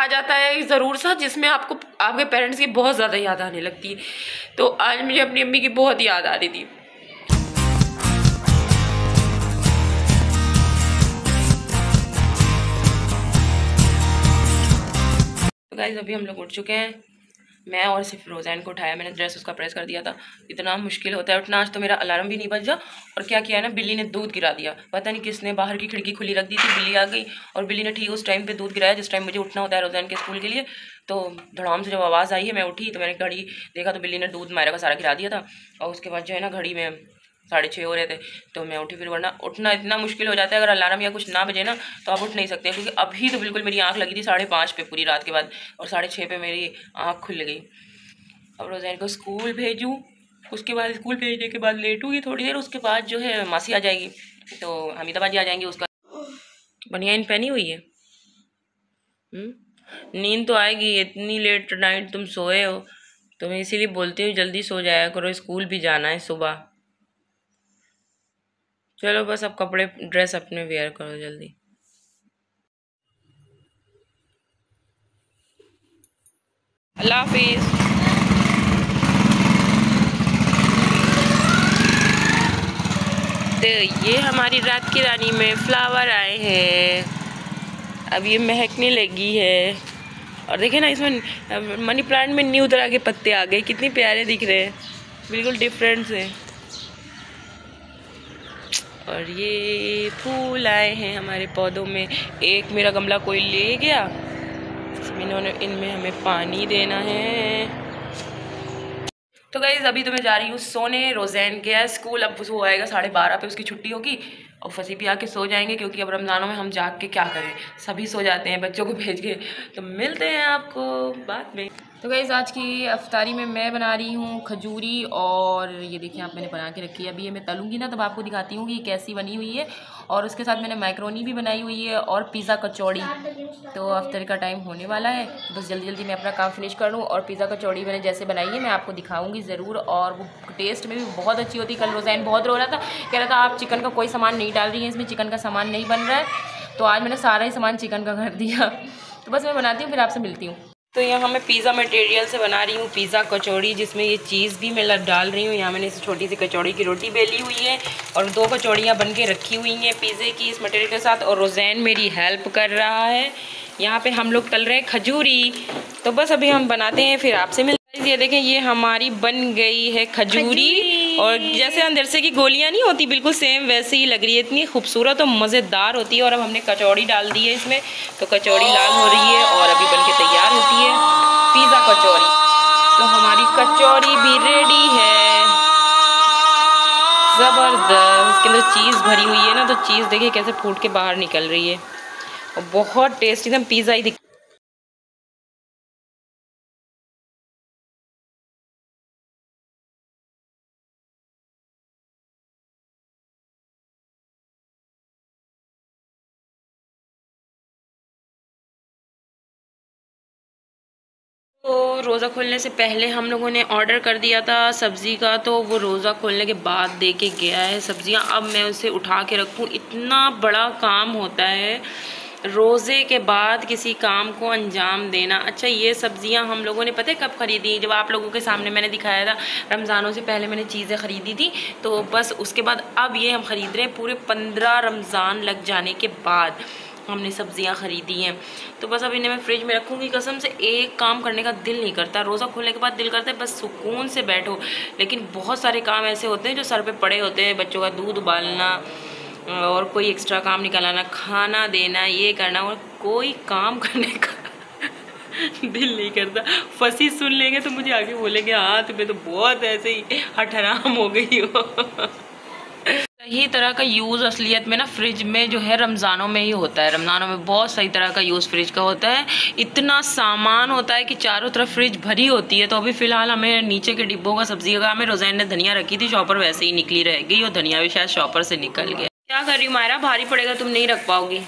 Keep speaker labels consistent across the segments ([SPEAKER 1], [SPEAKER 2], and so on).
[SPEAKER 1] आ जाता है ज़रूर सा, जिसमें आपको आपके पेरेंट्स की बहुत ज़्यादा याद आने लगती है। तो आज मुझे अपनी अम्मी की बहुत याद आ रही थी। तो गाइस अभी हम लोग उठ चुके हैं। मैं और सिर्फ रोज़ैन को उठाया, मैंने ड्रेस उसका प्रेस कर दिया था। इतना मुश्किल होता है उठना। आज तो मेरा अलार्म भी नहीं बजा। और क्या किया ना, बिल्ली ने दूध गिरा दिया। पता नहीं किसने बाहर की खिड़की खुली रख दी थी, बिल्ली आ गई और बिल्ली ने ठीक उस टाइम पे दूध गिराया जिस टाइम मुझे उठना होता है रोज़ैन के स्कूल के लिए। तो धड़ाम से जब आवाज़ आई है, मैं उठी तो मैंने घड़ी देखा तो बिल्ली ने दूध मायरा का सारा गिरा दिया था। और उसके बाद जो है ना, घड़ी में 6:30 हो रहे थे तो मैं उठी। फिर वरना उठना इतना मुश्किल हो जाता है, अगर अलार्म या कुछ ना बजे ना तो आप उठ नहीं सकते। क्योंकि अभी तो बिल्कुल मेरी आँख लगी थी 5:30 पे पूरी रात के बाद, और 6:30 पे मेरी आँख खुल गई। अब रोज़ैन को स्कूल भेजूँ, उसके बाद स्कूल भेजने के बाद लेटूँगी थोड़ी देर, उसके बाद जो है मासी आ जाएगी तो हमीदाबाद जी आ जाएंगे। उसका बनियान पहनी हुई है। नींद तो आएगी, इतनी लेट नाइट तुम सोए हो तो मैं इसीलिए बोलती हूँ जल्दी सो जाया करो, स्कूल भी जाना है सुबह। चलो बस अब कपड़े ड्रेस अपने वेयर करो जल्दी। अल्लाह हाफिज़। तो ये हमारी रात की रानी में फ्लावर आए हैं, अब ये महकने लगी है। और देखिए ना, इसमें मनी प्लांट में न्यू तरह के पत्ते आ गए, कितने प्यारे दिख रहे हैं, बिल्कुल डिफरेंट से। और ये फूल आए हैं हमारे पौधों में। एक मेरा गमला कोई ले गया, इनमें हमें पानी देना है। तो गाइस अभी तो मैं जा रही हूँ सोने। रोज़ैन गया स्कूल, अब वो आएगा 12:30 पे, उसकी छुट्टी होगी और फसी भी आके सो जाएंगे। क्योंकि अब रमज़ानों में हम जाग के क्या करें, सभी सो जाते हैं बच्चों को भेज के। तो मिलते हैं आपको बाद में। तो गाइस आज की अफ्तारी में मैं बना रही हूँ खजूरी, और ये देखिए आप मैंने बना के रखी है। अभी ये मैं तलूँगी ना तब आपको दिखाती हूँ कि कैसी बनी हुई है। और उसके साथ मैंने मैक्रोनी भी बनाई हुई है और पिज़्ज़ा कचौड़ी। तो अफ्तारी का टाइम होने वाला है, बस जल्दी जल्दी मैं अपना काम फिनिश कर लूँ। और पिज़्ज़ा कचौड़ी मैंने जैसे बनाई है मैं आपको दिखाऊंगी ज़रूर, और वो टेस्ट में भी बहुत अच्छी होती है। कल रोज़ैन बहुत रो रहा था, कह रहा था आप चिकन का कोई सामान नहीं डाल रही हैं, इसमें चिकन का सामान नहीं बन रहा है। तो आज मैंने सारा ही सामान चिकन का कर दिया। तो बस मैं बनाती हूँ, फिर आपसे मिलती हूँ। तो यहाँ मैं पिज़्ज़ा मटेरियल से बना रही हूँ पिज़्ज़ा कचौड़ी, जिसमें ये चीज़ भी मैं डाल रही हूँ। यहाँ मैंने इस छोटी सी कचौड़ी की रोटी बेली हुई है और 2 कचौड़ियाँ बन के रखी हुई हैं पिज़्ज़े की इस मटेरियल के साथ। और रोज़ैन मेरी हेल्प कर रहा है। यहाँ पे हम लोग तल रहे हैं खजूरी। तो बस अभी हम बनाते हैं, फिर आपसे मिलते हैं। ये देखें, ये हमारी बन गई है खजूरी, और जैसे अंदर से की गोलियाँ नहीं होती, बिल्कुल सेम वैसे ही लग रही है। इतनी खूबसूरत और मज़ेदार होती है। और अब हमने कचौड़ी डाल दी है इसमें, तो कचौड़ी लाल हो रही है और अभी बन के तैयार होती है पिज़्ज़ा कचौड़ी। तो हमारी कचौड़ी भी रेडी है, ज़बरदस्त। इसके अंदर चीज़ भरी हुई है ना, तो चीज़ देखिए कैसे फूट के बाहर निकल रही है और बहुत टेस्टी एकदम पिज़्ज़ा ही दिख। तो रोज़ा खोलने से पहले हम लोगों ने ऑर्डर कर दिया था सब्ज़ी का, तो वो रोज़ा खोलने के बाद दे के गया है सब्ज़ियाँ। अब मैं उसे उठा के रखूँ, इतना बड़ा काम होता है रोज़े के बाद किसी काम को अंजाम देना। अच्छा, ये सब्ज़ियाँ हम लोगों ने पता है कब ख़रीदी, जब आप लोगों के सामने मैंने दिखाया था। रमज़ानों से पहले मैंने चीज़ें ख़रीदी थी, तो बस उसके बाद अब ये हम ख़रीद रहे हैं पूरे 15 रमज़ान लग जाने के बाद हमने सब्ज़ियाँ ख़रीदी हैं। तो बस अब इन्हें मैं फ्रिज में रखूँगी। कसम से एक काम करने का दिल नहीं करता, रोज़ा खोलने के बाद दिल करता है बस सुकून से बैठो। लेकिन बहुत सारे काम ऐसे होते हैं जो सर पे पड़े होते हैं, बच्चों का दूध उबालना और कोई एक्स्ट्रा काम निकालना, खाना देना, ये करना, और कोई काम करने का दिल नहीं करता। फंसी सुन लेंगे तो मुझे आगे बोलेंगे हाँ तुम्हें तो बहुत ऐसे ही हठराम हो गई हो। सही तरह का यूज़ असलियत में ना फ्रिज में जो है रमज़ानों में ही होता है। रमज़ानों में बहुत सही तरह का यूज़ फ्रिज का होता है। इतना सामान होता है कि चारों तरफ फ्रिज भरी होती है। तो अभी फ़िलहाल हमें नीचे के डिब्बों का सब्ज़ी का, हमें रोज़ैन ने धनिया रखी थी, शॉपर वैसे ही निकली रह गई और धनिया भी शायद शॉपर से निकल गया। क्या कर रही हूँ मायरा, भारी पड़ेगा, तुम नहीं रख पाओगी।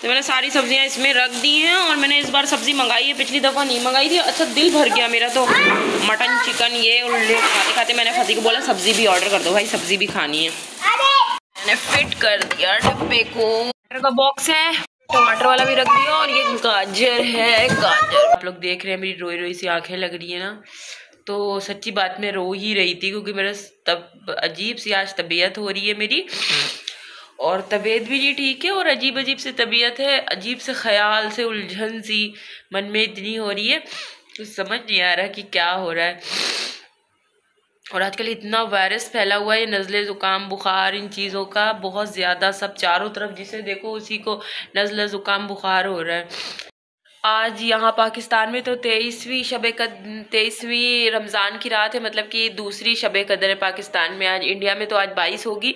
[SPEAKER 1] तो मैंने सारी सब्जियां इसमें रख दी हैं। और मैंने इस बार सब्ज़ी मंगाई है, पिछली दफ़ा नहीं मंगाई थी। अच्छा दिल भर गया मेरा तो, मटन चिकन ये उल्लू खाते खाते मैंने फती को बोला सब्ज़ी भी ऑर्डर कर दो भाई, सब्ज़ी भी खानी है। मैंने फिट कर दिया डब्बे को। मटर का बॉक्स है, टमाटर वाला भी रख दिया और ये गाजर है, गाजर। आप लोग देख रहे हैं मेरी रोई रोई सी आंखें लग रही है ना, तो सच्ची बात मैं रो ही रही थी क्योंकि मेरा तब अजीब सी आज तबीयत हो रही है मेरी, और तबीयत भी नहीं ठीक है और अजीब अजीब सी तबीयत है, अजीब से ख्याल से उलझन सी मन में इतनी हो रही है, कुछ समझ नहीं आ रहा कि क्या हो रहा है। और आजकल इतना वायरस फैला हुआ है, नज़ले ज़ुकाम बुखार इन चीज़ों का बहुत ज़्यादा, सब चारों तरफ जिसे देखो उसी को नज़ले ज़ुकाम बुखार हो रहा है। आज यहाँ पाकिस्तान में तो 23वीं रमज़ान की रात है, मतलब कि दूसरी शब कदर है पाकिस्तान में। आज इंडिया में तो आज 22 होगी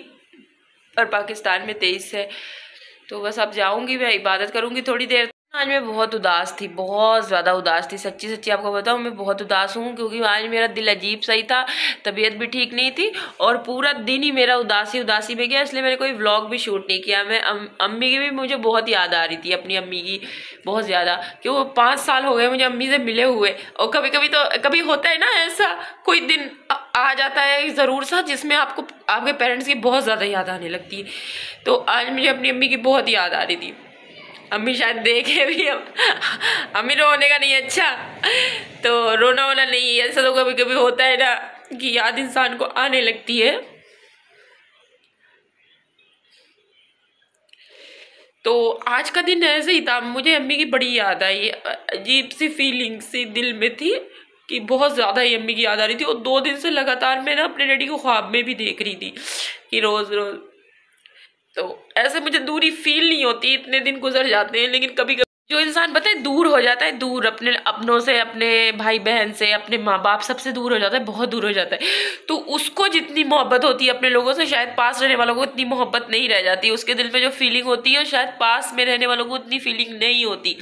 [SPEAKER 1] और पाकिस्तान में 23 है। तो बस अब जाऊँगी, मैं इबादत करूँगी थोड़ी देर। आज मैं बहुत उदास थी, बहुत ज़्यादा उदास थी, सच्ची सच्ची आपको बताऊँ मैं बहुत उदास हूँ क्योंकि आज मेरा दिल अजीब सही था, तबीयत भी ठीक नहीं थी और पूरा दिन ही मेरा उदासी में गया, इसलिए मैंने कोई व्लॉग भी शूट नहीं किया। मैं अम्मी की भी मुझे बहुत याद आ रही थी, अपनी अम्मी की बहुत ज़्यादा, क्यों 5 साल हो गए मुझे अम्मी से मिले हुए। और कभी कभी तो कभी होता है ना ऐसा, कोई दिन आ जाता है ज़रूर सा जिसमें आपको आपके पेरेंट्स की बहुत ज़्यादा याद आने लगती है। तो आज मुझे अपनी अम्मी की बहुत याद आ रही थी। अम्मी शायद देखे भी, अम्मी रोने का नहीं, अच्छा तो रोना वोना नहीं, ऐसा तो कभी कभी होता है ना कि याद इंसान को आने लगती है। तो आज का दिन ऐसे ही था, मुझे अम्मी की बड़ी याद आई, अजीब सी फीलिंग सी दिल में थी कि बहुत ज़्यादा ही अम्मी की याद आ रही थी। और 2 दिन से लगातार मैं ना अपने डैडी को ख्वाब में भी देख रही थी कि रोज़ रोज़, तो ऐसे मुझे दूरी फील नहीं होती, इतने दिन गुजर जाते हैं, लेकिन कभी कभी जो इंसान पता है दूर हो जाता है, दूर अपने अपनों से, अपने भाई बहन से, अपने माँ बाप सबसे दूर हो जाता है, बहुत दूर हो जाता है, तो उसको जितनी मोहब्बत होती है अपने लोगों से शायद पास रहने वालों को इतनी मोहब्बत नहीं रह जाती, उसके दिल में जो फीलिंग होती है शायद पास में रहने वालों को उतनी फीलिंग नहीं होती।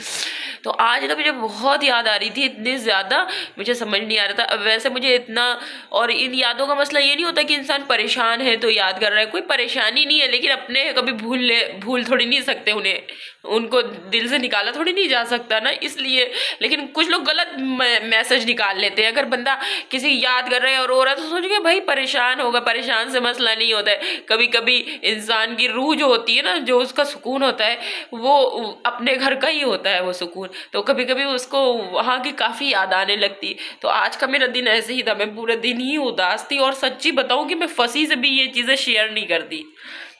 [SPEAKER 1] तो आज ना मुझे बहुत याद आ रही थी, इतनी ज़्यादा मुझे समझ नहीं आ रहा था। अब वैसे मुझे इतना, और इन यादों का मसला ये नहीं होता कि इंसान परेशान है तो याद कर रहा है, कोई परेशानी नहीं है, लेकिन अपने कभी भूल थोड़ी नहीं सकते उन्हें, उनको दिल से निकाला थोड़ी नहीं जा सकता ना, इसलिए। लेकिन कुछ लोग गलत मैसेज निकाल लेते हैं, अगर बंदा किसी याद कर रहा है और रो रहा है तो सोच के भाई परेशान होगा, परेशान से मसला नहीं होता है। कभी कभी इंसान की रूह जो होती है ना, जो उसका सुकून होता है वो अपने घर का ही होता है वो सुकून, तो कभी कभी उसको वहाँ की काफ़ी याद आने लगती। तो आज का मेरा दिन ऐसे ही था, मैं पूरे दिन ही उदास थी, और सच्ची बताऊँ कि मैं फंसी से भी ये चीज़ें शेयर नहीं करती,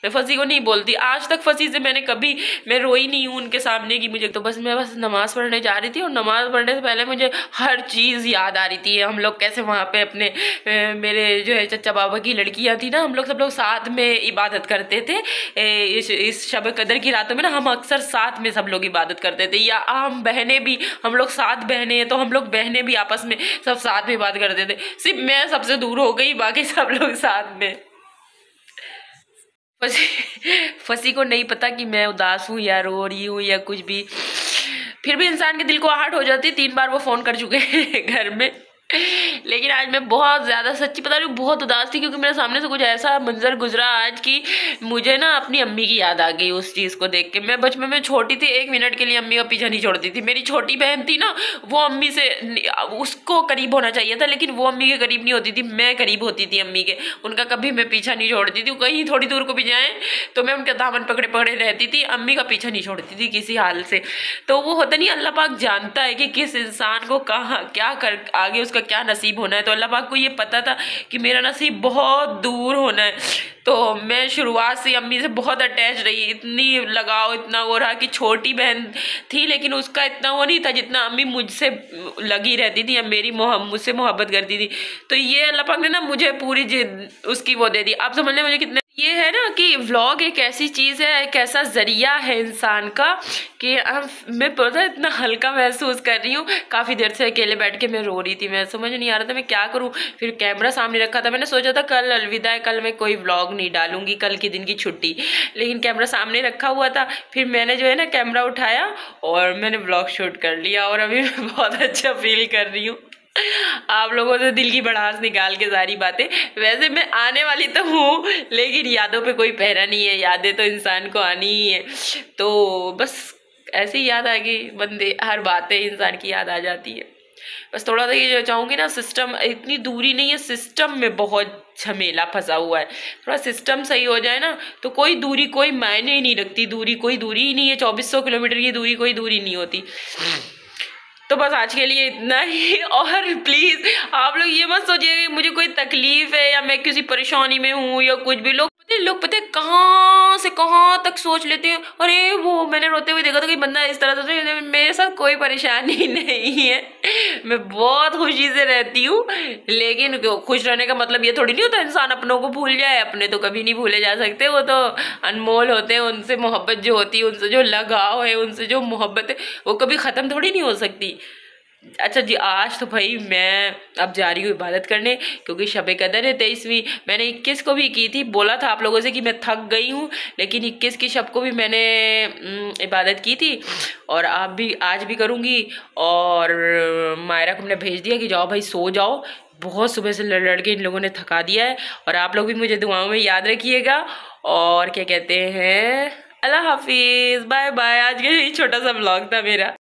[SPEAKER 1] मैं फंसी को नहीं बोलती, आज तक फंसी से मैं रोई नहीं हूँ उनके सामने कि मुझे, तो बस मैं नमाज़ पढ़ने जा रही थी और नमाज़ पढ़ने से पहले मुझे हर चीज़ याद आ रही थी। हम लोग कैसे वहाँ पे अपने मेरे जो है चचा बाबा की लड़कियाँ थी ना, हम लोग सब लोग साथ में इबादत करते थे। इस शब कदर की रातों में ना हम अक्सर साथ में सब लोग इबादत करते थे, या हम बहनें भी, हम लोग 7 बहनें हैं तो हम लोग बहनें भी आपस में सब साथ में इबादत करते थे। सिर्फ मैं सबसे दूर हो गई, बाकी सब लोग साथ में। फंसी को नहीं पता कि मैं उदास हूँ या रो रही हूँ या कुछ भी, फिर भी इंसान के दिल को आहट हो जाती। 3 बार वो फ़ोन कर चुके हैं घर में, लेकिन आज मैं बहुत ज़्यादा सच्ची बता रही हूँ बहुत उदास थी, क्योंकि मेरे सामने से कुछ ऐसा मंजर गुजरा आज कि मुझे ना अपनी अम्मी की याद आ गई उस चीज़ को देख के। मैं बचपन में छोटी थी, 1 मिनट के लिए अम्मी का पीछा नहीं छोड़ती थी। मेरी छोटी बहन थी ना, वो अम्मी से, उसको करीब होना चाहिए था लेकिन वो अम्मी के करीब नहीं होती थी, मैं करीब होती थी अम्मी के, उनका कभी मैं पीछा नहीं छोड़ती थी। कहीं थोड़ी दूर को भी जाएँ तो मैं उनके दामन पकड़े पकड़े रहती थी, अम्मी का पीछा नहीं छोड़ती थी किसी हाल से। तो वो होता नहीं, अल्लाह पाक जानता है कि किस इंसान को कहाँ क्या कर, आगे उसका क्या नसीब होना है। तो अल्लाह पाक को ये पता था कि मेरा नसीब बहुत दूर होना है, तो मैं शुरुआत से अम्मी से बहुत अटैच रही, इतनी लगाव, इतना वो रहा कि छोटी बहन थी लेकिन उसका इतना वो नहीं था जितना अम्मी मुझसे लगी रहती थी या मुझसे मोहब्बत करती थी। तो ये अल्लाह पाक ने ना मुझे पूरी उसकी वो दे दी। आप समझ लें मुझे कितने, ये है ना कि व्लॉग एक ऐसी चीज़ है, एक ऐसा ज़रिया है इंसान का कि मैं पता इतना हल्का महसूस कर रही हूँ। काफ़ी देर से अकेले बैठ के मैं रो रही थी, मैं समझ नहीं आ रहा था मैं क्या करूँ। फिर कैमरा सामने रखा था, मैंने सोचा था कल अलविदा है, कल मैं कोई व्लॉग नहीं डालूंगी, कल के दिन की छुट्टी, लेकिन कैमरा सामने रखा हुआ था। फिर मैंने जो है ना कैमरा उठाया और मैंने व्लॉग शूट कर लिया, और अभी मैं बहुत अच्छा फील कर रही हूँ। आप लोगों से दिल की भड़ास निकाल के सारी बातें, वैसे मैं आने वाली तो हूँ लेकिन यादों पे कोई पहरा नहीं है, यादें तो इंसान को आनी ही है। तो बस ऐसे ही याद आ गई, बंदे हर बातें इंसान की याद आ जाती है। बस थोड़ा सा ये चाहूँगी ना, सिस्टम इतनी दूरी नहीं है, सिस्टम में बहुत झमेला फंसा हुआ है। थोड़ा सिस्टम सही हो जाए ना तो कोई दूरी कोई मायने ही नहीं रखती, दूरी कोई दूरी ही नहीं है। 2400 किलोमीटर की दूरी कोई दूरी नहीं होती। तो बस आज के लिए इतना ही। और प्लीज़ आप लोग ये मत सोचिए कि मुझे कोई तकलीफ है या मैं किसी परेशानी में हूँ या कुछ भी। लोग पता है कहाँ से कहाँ तक सोच लेते हैं, अरे वो मैंने रोते हुए देखा था कि बंदा इस तरह से। मेरे साथ कोई परेशानी नहीं है, मैं बहुत खुशी से रहती हूँ। लेकिन खुश रहने का मतलब ये थोड़ी नहीं होता इंसान अपनों को भूल जाए। अपने तो कभी नहीं भूले जा सकते, वो तो अनमोल होते हैं। उनसे मोहब्बत जो होती है, उनसे जो लगाव है, उनसे जो मोहब्बत है, वो कभी ख़त्म थोड़ी नहीं हो सकती। अच्छा जी, आज तो भाई मैं अब जा रही हूँ इबादत करने, क्योंकि शब कदर है 23वीं। मैंने 21 को भी की थी, बोला था आप लोगों से कि मैं थक गई हूँ, लेकिन 21 की शब को भी मैंने इबादत की थी, और आप भी आज भी करूँगी। और मायरा को मैंने भेज दिया कि जाओ भाई सो जाओ, बहुत सुबह से लड़ लड़ के इन लोगों ने थका दिया है। और आप लोग भी मुझे दुआओं में याद रखिएगा। और क्या कहते हैं, अल्लाह हाफिज़, बाय बाय। आज के छोटा सा ब्लॉग था मेरा।